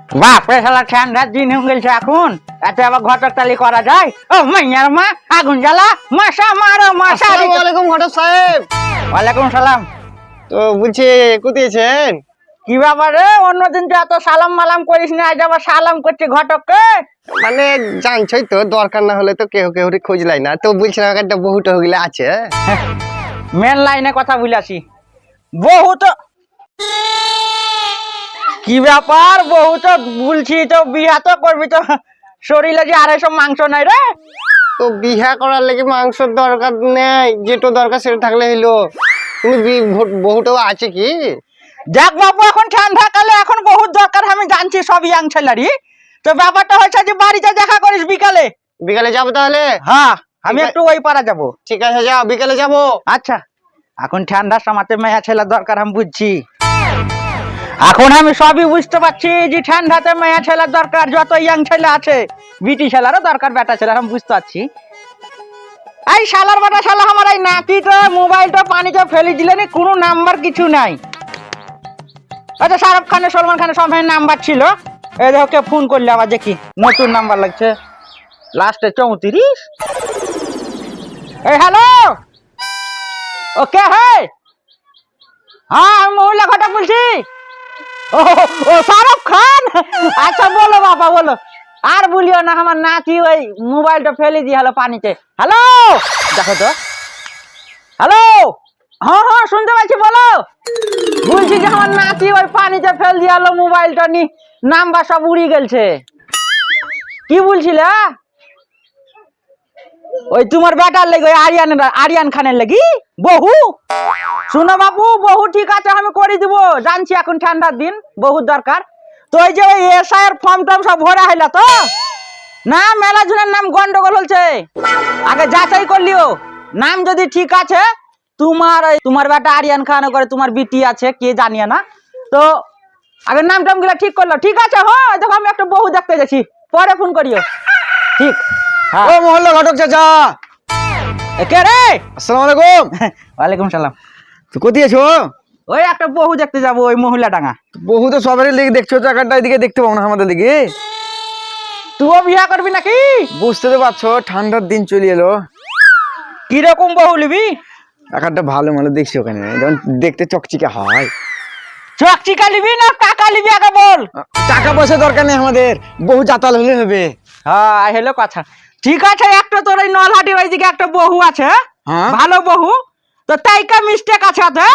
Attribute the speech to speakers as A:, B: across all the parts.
A: বাপরে শালা ঠান্ডার দিন হয়ে গেছে এখন, এত আবার ঘটক তালি করা যায়? ও মাইয়ার মা, আগুন জ্বালা, মশা মারো মশা।
B: আসসালামু আলাইকুম ঘটক সাহেব।
A: ওয়ালাইকুম সালাম।
B: তো বলছি কোথায়ছেন?
A: কি ব্যাপার রে, অন্যদিন তো এত সালাম মালাম করিস না, আজ আবার সালাম করছে ঘটককে?
B: মানে জানছই তো, দরকার না হলে তো কেউ কেউ খোঁজ লাই না, তো বলছিলাম একটা বহুটা হইলে আছে।
A: মেন লাইনে কথা বলেছি। বহু তো কি ব্যাপার, বহু তো বলছি তো বিয়া তো করবি, তো শরীরে যে আড়াইশো মাংস নাই রে?
B: তো বিহা করার লাগি মাংসের দরকার নেই, যেটা দরকার সেটা থাকলে হইলো। তুমি বহুটাও আছে কি?
A: দেখ বাবু, এখন ঠান্ডা কালে এখন বহুত দরকার, আমি জানছি সব ইয়াং ছেলেরই। তো ব্যাপারটা হয়েছে যে বাড়িতে দেখা করিস বিকালে।
B: বিকালে যাবো তাহলে?
A: হ্যাঁ, আমি একটু ওই পাড়া যাবো।
B: ঠিক আছে, যাও বিকালে যাবো।
A: আচ্ছা, এখন ঠান্ডার সময়তে মেয়া ছেলের দরকার আমি বুঝছি। এখন আমি সবই বুঝতে পারছি যে ঠান্ডাতে মেয়া ছেলের দরকার, যত ইয়াং ছেলে আছে বিটি ছেলেরও দরকার, বেটা ছেলের আমি বুঝতে পারছি। এই শালার বেটা শালা, আমার এই নাতিটা মোবাইলটা পানিতে ফেলে দিলেন, কোনো নাম্বার কিছু নাই। আচ্ছা, শাহরুখ খানের সলমান খানের সব নাম্বার ছিল, এই দেখো কে ফোন করলে আবার দেখি নতুন নাম্বার লাগছে, লাস্টে 34। এই হ্যালো, ওকে হ্যাঁ, হ্যাঁ আমি মহিলা ঘটক বলছি। ও শাহরুখ খান, আচ্ছা বলো বাবা বলো। আর বলিও না, আমার নাতি ওই মোবাইলটা ফেলে দিয়ে হলো পানিতে। হ্যালো, দেখো তো। হ্যালো, হ্যাঁ হ্যাঁ শুনতে পাচ্ছি, বলো। বলছি যে আমার নাতি ওই পানিতে ফেল দিয়ে হলো মোবাইলটা, নি নাম্বার সব উড়ে গেছে। কি বলছিলে? ওই তোমার বেটার লেগে, ওই আরিয়ান খানের লেগে বহু। শুনো বাবু, বহু ঠিক আছে, আমি করে দিব, জানছি এখন ঠান্ডার দিন বহুত দরকার। তো ওই যে ওই এসআই এর ফর্ম টর্ম সব ভরা হইলা তো? না, মেলা জনের নাম গন্ডগোল হচ্ছে, আগে যাচাই করলিও। নাম যদি ঠিক আছে, তোমার বেটা আরিয়ান খান করে, তোমার বিটি আছে কে জানিয়ে না, তো আগে নাম টাম গুলা ঠিক করলো। ঠিক আছে, হ্যাঁ দেখো আমি একটা বহু দেখতে যাচ্ছি, পরে ফোন করিও। ঠিক। হ্যাঁ।
B: ও মহল্লা ঘটক চাচা,
A: কে রে?
B: আসসালামু আলাইকুম।
A: ওয়ালাইকুম সালাম।
B: তো কোথায় আছো?
A: ওই একটা বহু দেখতে যাবো, ওই মহিলা ডাঙ্গা।
B: বহু তো সবারই লেগে দেখছো, চাকারটা এদিকে দেখতে পাবো না আমাদের দিকে।
A: তুইও বিয়া করবি নাকি?
B: বুঝতে তো পারছো, ঠান্ডার দিন চলে এলো।
A: কিরকম বহু নিবি?
B: একটা ভালো ভালো দেখছি ওখানে, যেমন দেখতে চকচিকে হয়।
A: চকচিকা নিবি না টাকা নিবি আগে বল।
B: টাকা পয়সা দরকার নেই আমাদের, বহু জাতাল হলে হবে।
A: হ্যাঁ হলো কথা। ঠিক আছে, একটা তোর ওই নলহাটির ওইদিকে একটা বহু আছে,
B: হ্যাঁ
A: ভালো বহু। তো তাইকা মিস্টেক আছে ওতে,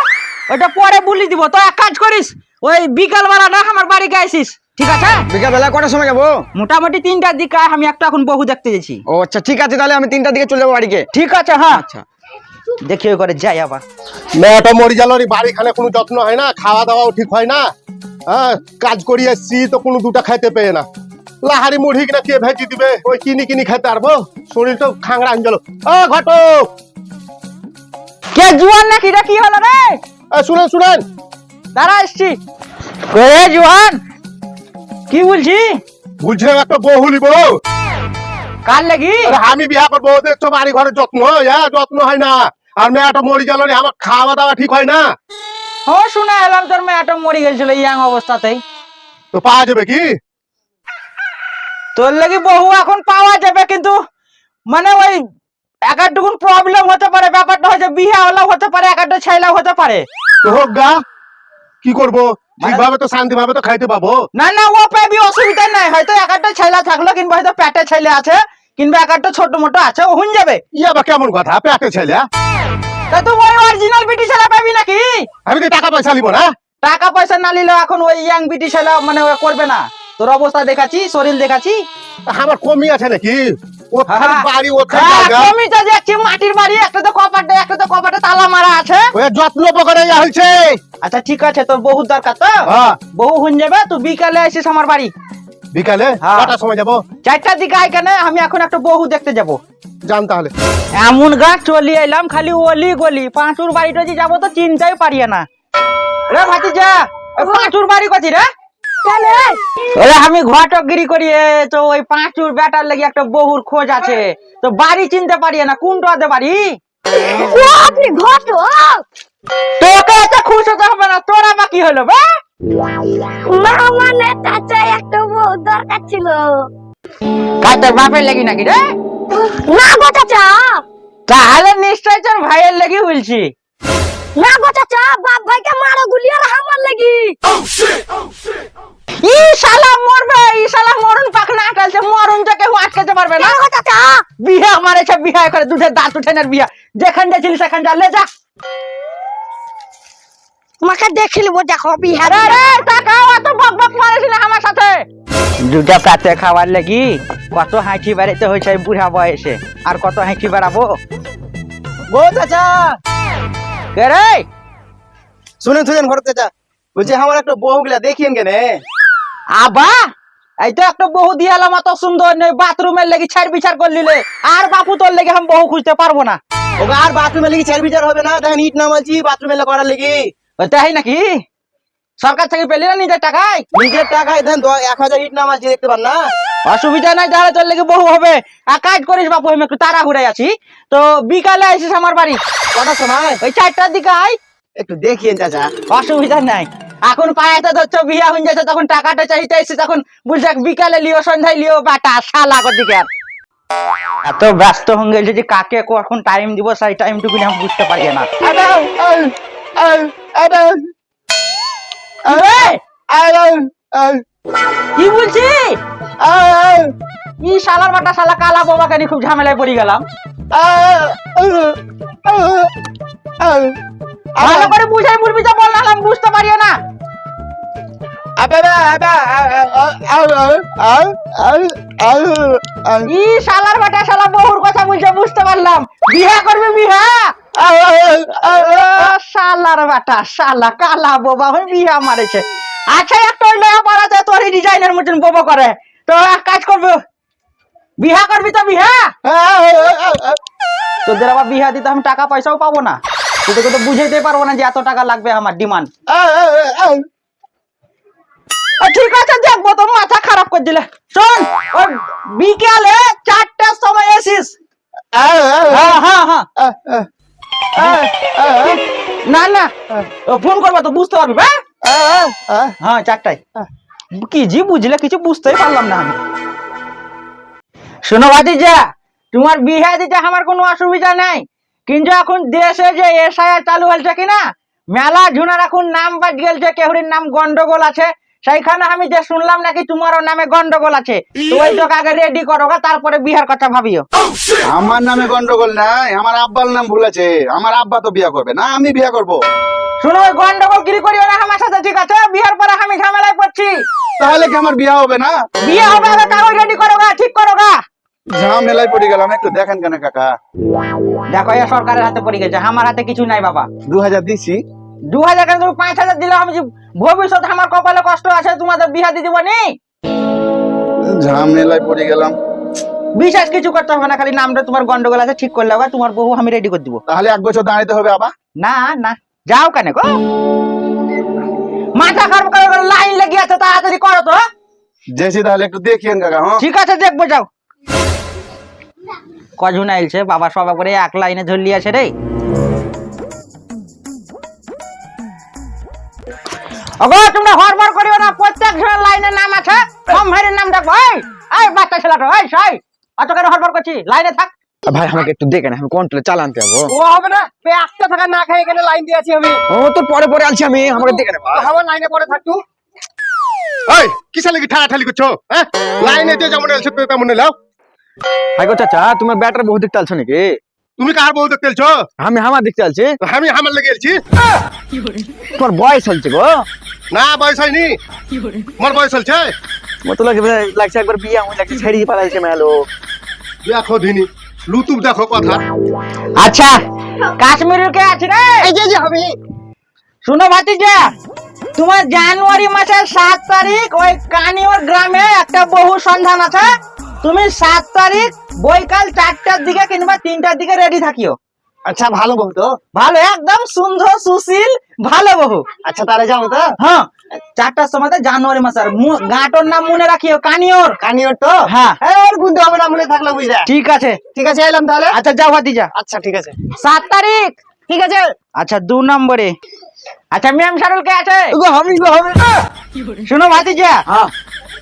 A: ওইটা পরে বলি দিব। তো এক কাজ করিস, ওই বিকাল বেলা না আমার বাড়ি গাইছিস, ঠিক আছে?
B: বিকাল বেলা কটার সময় যাবো?
A: মোটামুটি 3টার দিকে আয়, আমি একটা এখন বহু দেখতে যাচ্ছি।
B: ও আচ্ছা, ঠিক আছে, তাহলে আমি 3টার দিকে চলে যাবো বাড়িকে।
A: ঠিক আছে, হ্যাঁ
B: আচ্ছা।
A: দেখি ওই করে যাই আবার।
C: মেয়েটা মরি গেল, বাড়ি খানে কোনো যত্ন হয় না, খাওয়া দাওয়াও ঠিক হয় না। হ্যাঁ, কাজ করি এসছি তো কোনো দুটা খাইতে পেয়ে না। লাহারি মুড়ি কিনা কে ভেজি দিবে, ওই কিনি কিনি খাইতে পারবো, শরীর তো খাংরা আন গেল। ও ঘটক,
A: কে জুয়ান নাকি রে? কি হলো রে?
C: শুনেন শুনেন,
A: তারা এসছি। কে জুয়ান? কি বলছি?
C: বুঝলাম একটা বউ হলিব।
A: কার লাগি?
C: আমি বিয়া করবো, দেখছো বাড়ি ঘরে যত্ন যত্ন হয় না। আর মেয়েটা মরি গেল, আমার খাওয়া দাওয়া ঠিক হয় না।
A: ও শুনে এলাম তোর মেয়েটা মরে গেছিল ইয়াং অবস্থাতেই।
C: তো পাওয়া যাবে কি?
A: তোর লাগি বহু এখন পাওয়া যাবে, কিন্তু মানে ওই একটুকুন প্রবলেম হতে পারে। ব্যাপারটা হচ্ছে বিয়ে হলেও হতে পারে, একটা ছেলেও হতে পারে।
C: তো হোক গা, কি করবো, ঠিকভাবে তো শান্তি ভাবে তো খাইতে পাবো।
A: না না, ও পাবি, অসুবিধা নাই। হয়তো একটা ছেলে থাকলো, কিংবা হয়তো পেটে ছেলে আছে, কিংবা একটা ছোট মোটো আছে, ও হয়ে যাবে।
C: ইয়া বা কেমন কথা, পেটে ছেলে?
A: তা তুই ওই অরিজিনাল বিটি ছেলে পাবি নাকি?
C: আমি তো টাকা পয়সা নিবো না।
A: টাকা পয়সা না নিলে এখন ওই ইয়াং বিটি ছেলে মানে ও করবে না। তোর অবস্থা দেখাচ্ছি, শরীর দেখাচ্ছি।
C: আমার কমি আছে নাকি? ও
A: হ্যাঁ।
C: বাড়ি ও
A: জমিটা দেখছি মাটির বাড়ি, একটা তো কপাটে তালা মারা আছে।
C: যত্ন পকড়ে হয়েছে।
A: আচ্ছা ঠিক আছে, তোর বহু দরকার তো,
C: হ্যাঁ।
A: বহু হয়ে যাবে। তুই বিকালে আসিস আমার বাড়ি।
C: বিকালে
A: হ্যাঁ।
C: কটার সময় যাবো?
A: 4টার দিকে আয় কেন, আমি এখন একটা বহু দেখতে যাব।
C: যান তাহলে।
A: এমন গাছ চলে এলাম, খালি অলি গলি। পাঁচুর বাড়িটা যে যাবো তো চিন্তাই পারিয়ে না রে ভাতিজা। পাঁচুর বাড়ি কোথায় রে? ওরে আমি ঘটকগিরি করি, তো ওই পাঁচুর বেটার লাগি একটা বহুর খোঁজ আছে, তো বাড়ি চিনতে পারিয়ে না কোনটাতে বাড়ি।
D: আপনি ঘটক?
A: তোকে এত খুশ হতে হবে না, তোরা বা কি হলো বে?
D: না মানে চাচা একটা ছিল।
A: কার তোর বাপের লাগি নাকি রে?
D: না গো চাচা,
A: তাহলে নিশ্চয় তোর ভাইয়ের লাগি বলছি।
D: না গো চাচা, বাপ ভাইকে মারো গুলি আর আমার লাগি।
A: ই শালা মরবে, ই শালা মরণ পাখনা আটালছে, মরণটা কেউ আটকাতে পারবে না।
D: না গো চাচা,
A: বিয়া মারেছে, বিয়া করে দুধের দাঁত উঠেনের বিয়া। যেখান যাচ্ছিলি সেখান যা, লে যা।
D: তোমাকে দেখিলি ও দেখো বিহার।
A: আরে রে টাকাও অত বক বক মারিস না আমার সাথে। দুটা পাতে খাওয়ার লাগি কত হাঁচি বেড়াইতে হয়েছে এই বুড়া বয়সে, আর কত হাঁচি বেড়াবো।
B: ও চাচা,
A: কে রে?
B: শুনেন ঘর চাচা, বলছি আমার একটা বউ গুলা দেখিয়েন কেনে।
A: আবা এই তো একটা বহু দিয়ালাম, অত সুন্দর নেই, বাথরুমের লাগি ছাড় বিচার করলিলে। আর বাপু তোর লেগে আমি বহু খুঁজতে পারবো না।
B: ওগা আর বাথরুমে লাগি চার বিচার হবে না, দেখেন ইট নামালছি বাথরুমে করার লাগি।
A: তাই নাকি? সরকার থেকে পেলি না নিজের টাকায়?
B: নিজের টাকায় দেন 1000 ইট নামালছি, দেখতে পান না?
A: অসুবিধা নাই, তাহলে তোর লেগে বহু হবে। আর কাজ করিস বাপু, আমি একটু তাড়াহুড়াই আছি। তো বিকালে আসিস আমার বাড়ি।
B: কটার সময়?
A: ওই 4টার দিকে আয়।
B: একটু দেখিয়েন চাচা।
A: অসুবিধা নাই। এখন পায়াতে ধরছ বিয়া হয়ে যাচ্ছে, তখন টাকাটা চাইতে এসে তখন বুঝছে বিকালে লিও সন্ধ্যায় লিও বাটা শালা দিকে। আর এত ব্যস্ত হয়ে গেছে যে কাকে কখন টাইম দিব সেই টাইমটুকু আমি বুঝতে পারি না। কি বলছি? ই শালার বাটা শালা কালা বাবাকে নিয়ে খুব ঝামেলায় পড়ে গেলাম। ভালো করে বুঝাই বলবি, যা বল, নাহলে আমি বুঝতে পারি না। ই শালার বাটা শালা বহুর কথা বলছে, বুঝতে পারলাম। বিহা করবি বিহা? শালার বাটা শালা কালা বোবা হয়ে বিহা মারেছে। আচ্ছা একটা ওই লয়া পাড়াতে তোর এই ডিজাইনের মতন বোবা করে, তো এক কাজ করবো, বিহা করবি তো বিহা? তোদের আবার বিহা দিতে আমি টাকা পয়সাও পাবো না, তোদেরকে তো বুঝাইতে পারবো না যে এত টাকা লাগবে আমার ডিমান্ড। ঠিক আছে দেখবো, তো মাথা খারাপ করে দিলে। শোন, ওই বিকালে 4টার সময় এসিস। না না ফোন করবো তো বুঝতে পারবি। হ্যাঁ 4টায়। কি জি বুঝলে কিছু বুঝতেই পারলাম না আমি। শোনো ভাতিজা, তোমার বিয়ে দিতে আমার কোনো অসুবিধা নাই, কিন্তু এখন দেশে যে এসআইআর চালু হয়েছে কিনা, মেলা ঝুনার এখন নাম বাদ গেলছে, কেহরির নাম গন্ডগোল আছে। সেইখানে আমি যে শুনলাম নাকি তোমারও নামে গন্ডগোল আছে। তো ওই তোকে আগে রেডি করো, তারপরে বিহার কথা ভাবিও।
E: আমার নামে গন্ডগোল নাই, আমার আব্বার নাম ভুল আছে। আমার আব্বা তো বিয়া করবে না, আমি বিয়া করব।
A: শুনো, ওই গন্ডগোল গিরি করিও না আমার সাথে, ঠিক আছে? বিয়ার পরে আমি ঝামেলায় পড়ছি।
E: তাহলে কি আমার বিয়া হবে না?
A: বিয়ে হবে, আগে কাগজ রেডি করো, ঠিক করো।
E: ঝামেলায় পড়ে গেলাম, একটু দেখেন কেন কাকা।
A: দেখো এ সরকারের হাতে পড়ে গেছে, আমার হাতে কিছু নাই বাবা।
E: 2000 দিছি।
A: 2000 কেন, তুমি 5000 দিলে আমি যে ভবিষ্যতে আমার কপালে কষ্ট আছে, তোমাদের বিয়া দিয়ে দিব নি।
E: ঝামেলায় পড়ে গেলাম।
A: বিশেষ কিছু করতে হবে না, খালি নামটা তোমার গন্ডগোল আছে ঠিক করলে হবে, তোমার বউ আমি রেডি করে দিব।
E: তাহলে 1 বছর দাঁড়াইতে হবে আবার?
A: না না, যাও কেন গো, মাথা খারাপ করে লাইন লেগে আছে, তাড়াতাড়ি করো তো।
E: জেসি তাহলে একটু দেখিয়েন কাকা। হ্যাঁ
A: ঠিক আছে দেখবো, যাও। কজন আইলছে বাবা, সবা করে এক লাইনে ঝুলিয়ে আছে রে। ওগো তোমরা হড়বড় করিও না, প্রত্যেক জনের লাইনে নাম আছে, কম ভাইয়ের নাম দেখবো। এই বাচ্চা ছেলেটা, এই সই অত কেন হড়বড় করছি, লাইনে থাক।
B: ভাই আমাকে একটু দেখেন, আমি কন্ট্রোলে চালানতে যাবো। ও হবে না, একটা টাকা না খাই এখানে লাইন দিয়ে আছি আমি।
C: ও তোর পরে আলছি আমি, আমাকে দেখে নেবা।
B: আমার লাইনে পরে থাকতু।
C: এই কিসা লাগি ঠাড়াঠাড়ি করছো? হ্যাঁ, লাইনে যে যেমন এলছে তেমন এলাও।
B: ভাই গো চাচা, তোমার ব্যাটার বহু দেখতে আলছো নাকি?
C: তুমি কার বউ দেখতে এলছো?
B: আমি আমার দেখতে আলছি।
C: আমি আমার লেগে এলছি।
B: তোমার বয়স হচ্ছে গো।
C: না বয়স হয়নি, তোমার বয়স হচ্ছে।
B: মতো লাগছে একবার বিয়ে আমি লাগছে ছেড়ে পালাইছে মেলো।
C: দেখো দিনি লুতুব দেখো কথা।
A: আচ্ছা কাশ্মীরের কে আছে রে?
B: এই যে হবে।
A: শুনো ভাতিজা, তোমার জানুয়ারি মাসের 7 তারিখ ওই কানিওর গ্রামে একটা বহু সন্ধান আছে। তুমি 7 তারিখ বৈকাল 4টার দিকে কিংবা 3টার দিকে রেডি থাকিও।
B: আচ্ছা ভালো বহু তো।
A: ভালো, একদম সুন্দর সুশীল ভালো বহু।
B: আচ্ছা তাহলে যাবো তো।
A: হ্যাঁ 4টার সময় জানুয়ারি মাসের গাঁটোর নাম মনে রাখিও, কানিওর।
B: কানিওর তো।
A: হ্যাঁ
B: ওর গুনতে হবে না, মনে থাকলে বুঝলে।
A: ঠিক আছে
B: ঠিক আছে এলাম তাহলে।
A: আচ্ছা যাও ভাতিজা।
B: আচ্ছা ঠিক আছে।
A: 7 তারিখ
B: ঠিক আছে।
A: আচ্ছা 2 নম্বরে। আচ্ছা ম্যাম শারুল কে আছে?
B: হবে হবে।
A: শুনো ভাতিজা,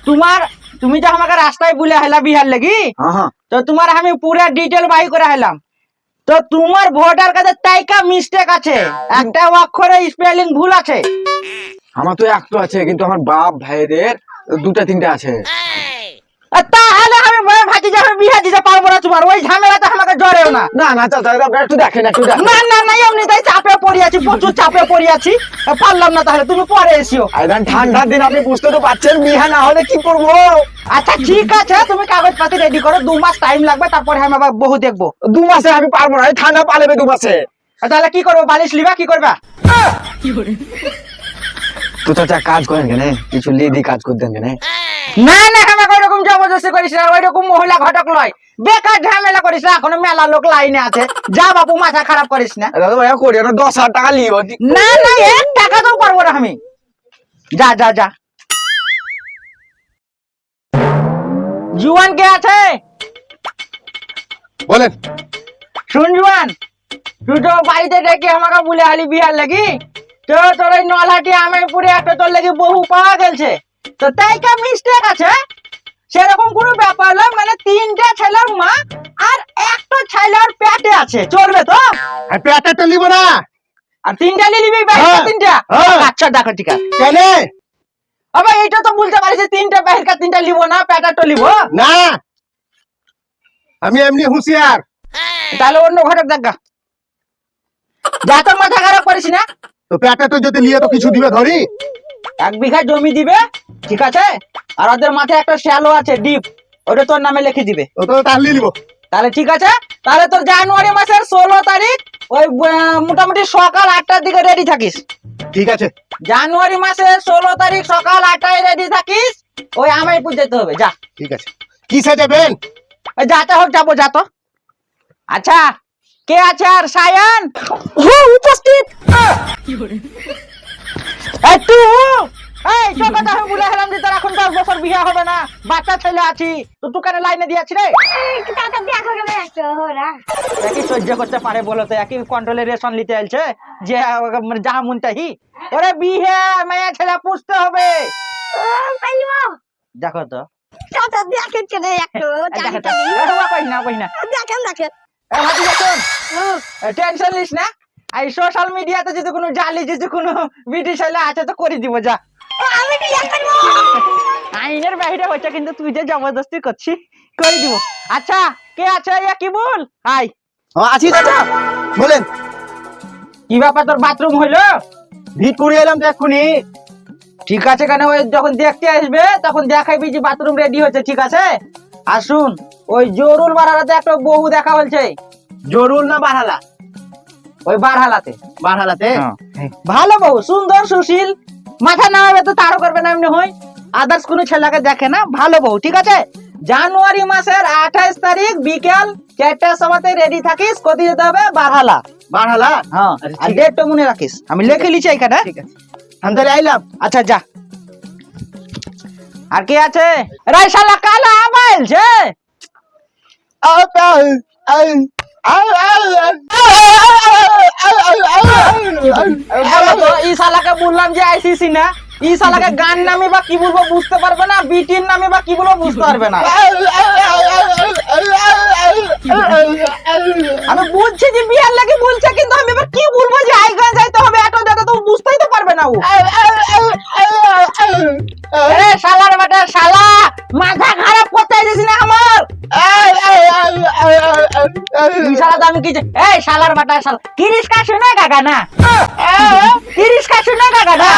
A: তোমার তুমি যে আমাকে রাস্তায় বলে হেলা বিহার লাগি,
E: হ্যাঁ
A: তো তোমার আমি পুরো ডিটেল বাই করে হেলাম। তো তোমার ভোটার কার্ডে তাইকা মিস্টেক আছে, একটা অক্ষরে স্পেলিং ভুল আছে।
E: আমার তো একটা আছে, কিন্তু আমার বাপ ভাইদের দুটা তিনটা আছে।
A: আর তাহলে আমি ভাজি যাবে বিহার দিতে পারবো না, তোমার ওই ঝামেলাটা আমাকে জড়েও না।
E: না না চাচা, একটু দেখেন একটু দেখেন।
A: না না না, এমনি তাই চাপে পড়ে আছি, প্রচুর চাপে পড়ে আছি, পারলাম না। তাহলে তুমি পরে এসিও।
E: এখন ঠান্ডার দিন আপনি বুঝতে তো পারছেন, বিহা না হলে কি করবো।
A: আচ্ছা ঠিক আছে, তুমি কাগজ পাতি রেডি করো, 2 মাস টাইম লাগবে, তারপরে আমি আবার বহু দেখবো।
E: 2 মাসে আমি পারবো না, এই ঠান্ডা পালেবে 2 মাসে।
A: তাহলে কি করবো, বালিশ লিবা কি করবা?
E: তো চাচা কাজ করেন কেন, কিছু লেডি কাজ করতেন কেন?
A: না না, আমাকে ওইরকম জবরদস্তি করিস না, ওইরকম মহিলা ঘটক লয়, বেকার ঝামেলা করিস না। এখনো মেলা লোক লাইনে আছে, যা বাপু মাথা খারাপ করিস না।
E: দাদা ভাইয়া করি না, 10,000 টাকা লিও।
A: না না, 1 টাকা তো পারবো না আমি। যা যা যা। জুয়ান কে আছে?
C: বলেন।
A: শুন জুয়ান, তুই তো বাড়িতে ডেকে আমাকে বলে হালি বিহার লাগি, তো তোর ওই নলহাটি আমের পুরে একটা তোর লাগি বহু পাওয়া গেছে, তো তাই কা মিস্টেক আছে। সেরকম কোনো ব্যাপার না, মানে 3টে ছেলের মা আর একটা ছেলের পেটে আছে, চলবে তো?
C: আর পেটাটা নিব না
A: আর 3টা নিবি,
C: হ্যাঁ,
A: 3টা?
C: হ্যাঁ।
A: আচ্ছা দেখো ঠিক আছে।
C: কেন?
A: আবার এইটা তো বলতে পারি যে 3টা বাহিরকা 3টা লিবো না, পেটাটা লিবো।
C: না, আমি এমনি হুঁশিয়ার।
A: তাহলে অন্য ঘটক দেখা, যা তো মাথা খারাপ করিস না।
C: তো পেটাটা যদি লিয়ে তো কিছু দিবে ধরি।
A: 1 বিঘা জমি দিবে, ঠিক আছে, আর ওদের মাথায় একটা শ্যালো আছে ডিপ, ওটা তোর নামে লিখে দিবে।
C: ও তো তাহলে নিব।
A: তাহলে ঠিক আছে, তাহলে তোর জানুয়ারি মাসের 16 তারিখ ওই মোটামুটি সকাল 8টার দিকে রেডি থাকিস।
C: ঠিক আছে।
A: জানুয়ারি মাসের 16 তারিখ সকাল 8টায় রেডি থাকিস, ওই আমাইপুর যেতে হবে। যা,
C: ঠিক আছে। কিসে যাবেন?
A: ওই যাতে হোক যাবো, যা তো। আচ্ছা, কে আছে আর? সায়ান
D: উপস্থিত।
A: এই তুই, এই তোর কথা আমি বলে হেলাম যে তোর এখন 10 বছর বিয়ে হবে না, বাচ্চা ছেলে আছি, তো তুই কেন লাইনে দিয়েছি রে?
D: টাকা দিয়া করে একটা ওরা
A: একই সহ্য করতে পারে বলো তো, একই কন্ট্রোলে রেশন নিতে আলছে যে মানে যাহা মন তাহি। ওরে বিয়ে মেয়ে ছেলে পুষতে হবে,
D: পাইলো।
A: দেখো তো।
D: টাকা দিয়া করে একটা
A: দেখো তো,
D: টাকা
A: কইস না কইস না।
D: দেখেন দেখেন।
A: এই ভাতিজা শোন, টেনশন লিস না, এই সোশ্যাল মিডিয়াতে যদি কোনো জালি যদি কোনো বিটি ছেলে আছে তো করে দিব। যা,
D: আমি বিয়ে করব।
A: আইনের বাইরে হচ্ছে, কিন্তু তুই যে জবরদস্তি করছিস, করে দিব। আচ্ছা, কে আছে? কি বল? হাই,
E: আছি চাচা, বলেন।
A: কি ব্যাপার, তোর বাথরুম হইলো?
E: ভিট করে এলাম তো এক্ষুনি।
A: ঠিক আছে, কেন ওই যখন দেখতে আসবে তখন দেখাইবি যে বাথরুম রেডি হচ্ছে, ঠিক আছে? আর শুন, ওই জরুল বারহালাতে একটা বহু দেখা বলছে।
E: জরুল না বারহালা?
A: ওই বারহালাতে।
E: বারহালাতে?
A: ভালো বহু, সুন্দর সুশীল, মাথা না হবে তো তারও করবে না, এমনি হয়। আদার্স কোনো ছেলেকে দেখে না, ভালো বহু, ঠিক আছে? জানুয়ারি মাসের 28 তারিখ বিকেল 4টার সময়তে রেডি থাকিস, কোথায় যেতে হবে? বারহালা।
E: বারহালা?
A: হ্যাঁ, আর ডেটটা মনে রাখিস, আমি লিখে লিছি এখানে।
E: ঠিক আছে, আমি তাহলে আইলাম।
A: আচ্ছা যা। আর কে আছে? রাইসালা কালা আবাইলছে। ই শালাকে বললাম যে আইসিসি না, ই শালাকে গান নামে বা কি বলবো বুঝতে পারবে না, বিটির নামে বা কি বলবো বুঝতে পারবে না। আমি বুঝছি যে বিয়ার লাগে বলছে, কিন্তু আমি এবার কি বলবো যে আইগা যাইতে হবে, এত দাদা তো বুঝতেই তো পারবে না ও। এ শালার বেটা শালা, মাথা খারাপ করতে দিস না আমার। তুই শালা তো আমি কি এই শালার বেটা শালা, কিরিস কা শুনে কাকা না, কিরিস কা শুনে কাকা না,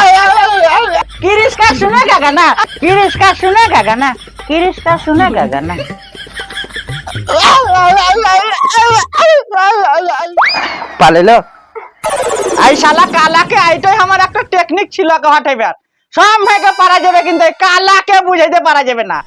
A: কিরিস কা শুনে কাকা না, কিরিস কা শুনে কাকা না, কিরিস কা শুনে কাকা না। পালেলো এই শালা কালাকে, এইটাই আমার একটা টেকনিক ছিল হটাইবার। সব ভাইকে পারা যাবে, কিন্তু এই কালাকে বুঝাইতে পারা যাবে না।